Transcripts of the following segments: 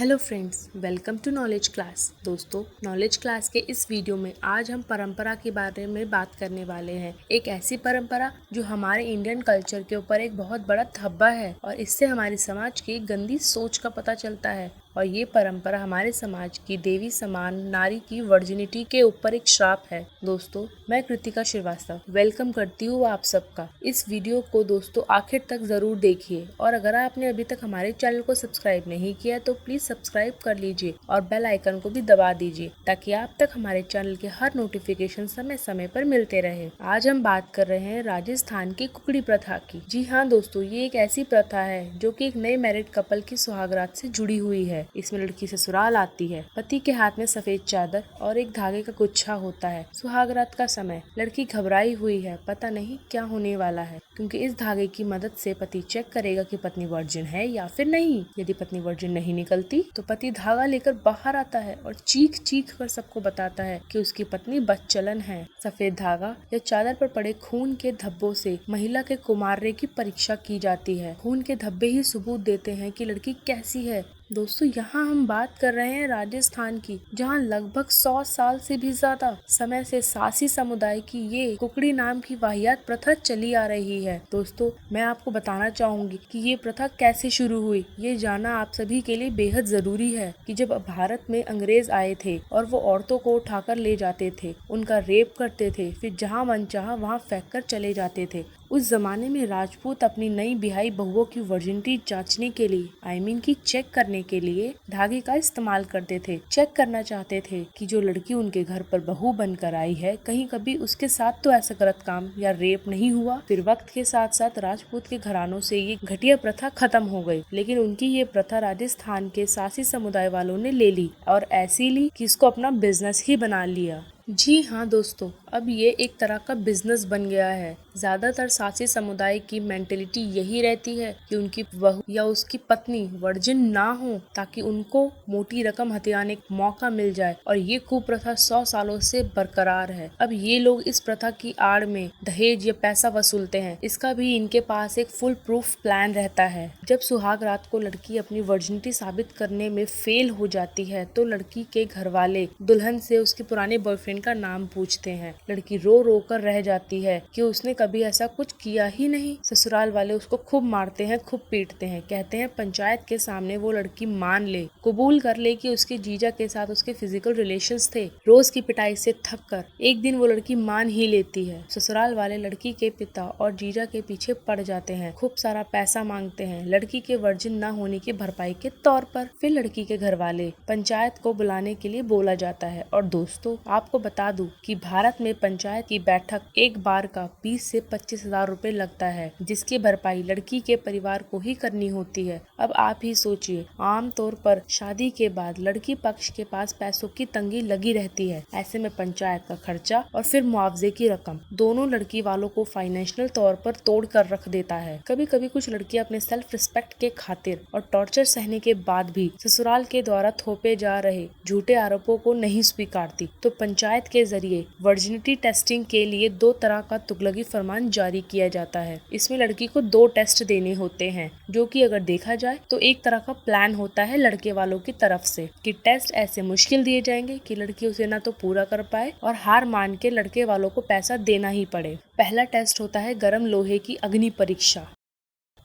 Hello friends, welcome to knowledge class. दोस्तों, knowledge class के इस वीडियो में आज हम परंपरा के बारे में बात करने वाले हैं। एक ऐसी परंपरा जो हमारे इंडियन कल्चर के ऊपर एक बहुत बड़ा धब्बा है और इससे हमारे समाज की गंदी सोच का पता चलता है। और ये परंपरा हमारे समाज की देवी समान नारी की वर्जिनिटी के ऊपर एक श्राप है। दोस्तों, मैं कृतिका श्रीवास्तव वेलकम करती हूँ आप सबका। इस वीडियो को दोस्तों आखिर तक जरूर देखिए और अगर आपने अभी तक हमारे चैनल को सब्सक्राइब नहीं किया तो प्लीज सब्सक्राइब कर लीजिए और बेल आइकन को भी दबा दीजिए ताकि आप तक हमारे चैनल के हर नोटिफिकेशन समय समय पर मिलते रहे। आज हम बात कर रहे हैं राजस्थान की कुकड़ी प्रथा की। जी हाँ दोस्तों, ये एक ऐसी प्रथा है जो कि एक नए मैरिड कपल की सुहागरात से जुड़ी हुई है। इसमें लड़की ससुराल आती है, पति के हाथ में सफेद चादर और एक धागे का गुच्छा होता है। सुहागरात का समय, लड़की घबराई हुई है, पता नहीं क्या होने वाला है, क्योंकि इस धागे की मदद से पति चेक करेगा कि पत्नी वर्जिन है या फिर नहीं। यदि पत्नी वर्जिन नहीं निकलती तो पति धागा लेकर बाहर आता है और चीख चीख कर सबको बताता है कि उसकी पत्नी बदचलन है। सफेद धागा या चादर पर पड़े खून के धब्बों से महिला के कुमार्य की परीक्षा की जाती है। खून के धब्बे ही सबूत देते हैं कि लड़की कैसी है। दोस्तों, यहाँ हम बात कर रहे हैं राजस्थान की, जहाँ लगभग 100 साल से भी ज्यादा समय से सासी समुदाय की ये कुकड़ी नाम की वाहियात प्रथा चली आ रही है। दोस्तों, मैं आपको बताना चाहूंगी कि ये प्रथा कैसे शुरू हुई। ये जानना आप सभी के लिए बेहद जरूरी है कि जब भारत में अंग्रेज आए थे और वो औरतों को उठाकर ले जाते थे, उनका रेप करते थे, फिर जहाँ मन चाहा वहाँ फेंक कर चले जाते थे। उस जमाने में राजपूत अपनी नई बिहाई बहुओं की वर्जिनिटी जांचने के लिए की चेक करने के लिए धागे का इस्तेमाल करते थे। चेक करना चाहते थे कि जो लड़की उनके घर पर बहू बनकर आई है, कहीं कभी उसके साथ तो ऐसा गलत काम या रेप नहीं हुआ। फिर वक्त के साथ साथ राजपूत के घरानों से ये घटिया प्रथा खत्म हो गई, लेकिन उनकी ये प्रथा राजस्थान के सासी समुदाय वालों ने ले ली और ऐसी ली कि इसको अपना बिजनेस ही बना लिया। जी हाँ दोस्तों, अब ये एक तरह का बिजनेस बन गया है। ज्यादातर सासी समुदाय की मेंटेलिटी यही रहती है कि उनकी बहू या उसकी पत्नी वर्जिन ना हो ताकि उनको मोटी रकम हथियाने का मौका मिल जाए, और ये कुप्रथा 100 सालों से बरकरार है। अब ये लोग इस प्रथा की आड़ में दहेज या पैसा वसूलते हैं। इसका भी इनके पास एक फुल प्रूफ प्लान रहता है। जब सुहाग रात को लड़की अपनी वर्जिनिटी साबित करने में फेल हो जाती है तो लड़की के घर वाले दुल्हन से उसके पुराने बॉयफ्रेंड का नाम पूछते हैं। लड़की रो रो कर रह जाती है कि उसने कभी ऐसा कुछ किया ही नहीं। ससुराल वाले उसको खूब मारते हैं, खूब पीटते हैं। कहते हैं पंचायत के सामने वो लड़की मान ले, कबूल कर ले कि उसके जीजा के साथ उसके फिजिकल रिलेशंस थे। रोज की पिटाई से थक कर एक दिन वो लड़की मान ही लेती है। ससुराल वाले लड़की के पिता और जीजा के पीछे पड़ जाते हैं, खूब सारा पैसा मांगते हैं लड़की के वर्जिन न होने की भरपाई के तौर पर। फिर लड़की के घर वाले पंचायत को बुलाने के लिए बोला जाता है। और दोस्तों, आपको बता दूं कि भारत में पंचायत की बैठक एक बार का 20 से 25 हजार रुपए लगता है, जिसकी भरपाई लड़की के परिवार को ही करनी होती है। अब आप ही सोचिए, आमतौर पर शादी के बाद लड़की पक्ष के पास पैसों की तंगी लगी रहती है। ऐसे में पंचायत का खर्चा और फिर मुआवजे की रकम दोनों लड़की वालों को फाइनेंशियल तौर पर तोड़ कर रख देता है। कभी कभी कुछ लड़कियां अपने सेल्फ रिस्पेक्ट के खातिर और टॉर्चर सहने के बाद भी ससुराल के द्वारा थोपे जा रहे झूठे आरोपों को नहीं स्वीकारती, तो पंचायत के जरिए वर्जिनिटी टेस्टिंग के लिए 2 तरह का तुगलकी फरमान जारी किया जाता है। इसमें लड़की को 2 टेस्ट देने होते हैं, जो कि अगर देखा जाए तो एक तरह का प्लान होता है लड़के वालों की तरफ से कि टेस्ट ऐसे मुश्किल दिए जाएंगे कि लड़की उसे ना तो पूरा कर पाए और हार मान के लड़के वालों को पैसा देना ही पड़े। पहला टेस्ट होता है गर्म लोहे की अग्नि परीक्षा।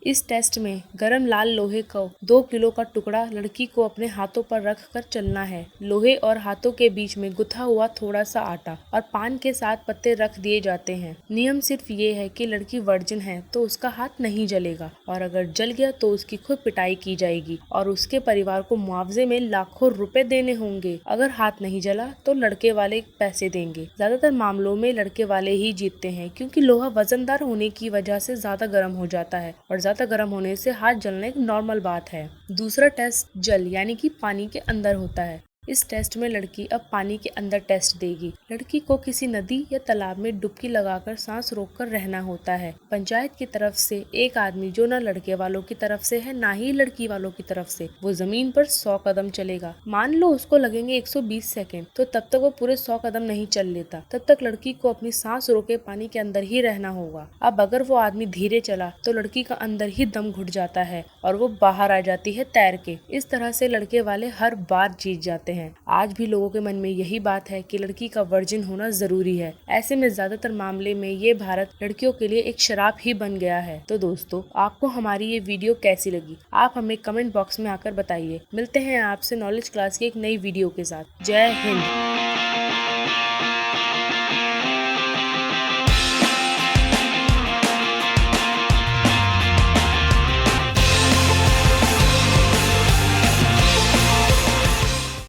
इस टेस्ट में गरम लाल लोहे का 2 किलो का टुकड़ा लड़की को अपने हाथों पर रख कर चलना है। लोहे और हाथों के बीच में गुथा हुआ थोड़ा सा आटा और पान के साथ पत्ते रख दिए जाते हैं। नियम सिर्फ ये है कि लड़की वर्जिन है तो उसका हाथ नहीं जलेगा, और अगर जल गया तो उसकी खुद पिटाई की जाएगी और उसके परिवार को मुआवजे में लाखों रुपए देने होंगे। अगर हाथ नहीं जला तो लड़के वाले पैसे देंगे। ज्यादातर मामलों में लड़के वाले ही जीतते हैं, क्योंकि लोहा वजनदार होने की वजह से ज्यादा गर्म हो जाता है और ज्यादा गर्म होने से हाथ जलना एक नॉर्मल बात है। दूसरा टेस्ट जल यानी कि पानी के अंदर होता है। इस टेस्ट में लड़की अब पानी के अंदर टेस्ट देगी। लड़की को किसी नदी या तालाब में डुबकी लगाकर सांस रोककर रहना होता है। पंचायत की तरफ से एक आदमी जो न लड़के वालों की तरफ से है ना ही लड़की वालों की तरफ से, वो जमीन पर 100 कदम चलेगा। मान लो उसको लगेंगे 120 सेकेंड, तो तब तक वो पूरे 100 कदम नहीं चल लेता। तब तक लड़की को अपनी सांस रोके पानी के अंदर ही रहना होगा। अब अगर वो आदमी धीरे चला तो लड़की का अंदर ही दम घुट जाता है और वो बाहर आ जाती है तैर के। इस तरह से लड़के वाले हर बार जीत जाते हैं। आज भी लोगों के मन में यही बात है कि लड़की का वर्जिन होना जरूरी है। ऐसे में ज्यादातर मामले में ये भारत लड़कियों के लिए एक शराब ही बन गया है। तो दोस्तों, आपको हमारी ये वीडियो कैसी लगी, आप हमें कमेंट बॉक्स में आकर बताइए। मिलते हैं आपसे नॉलेज क्लास की एक नई वीडियो के साथ। जय हिंद।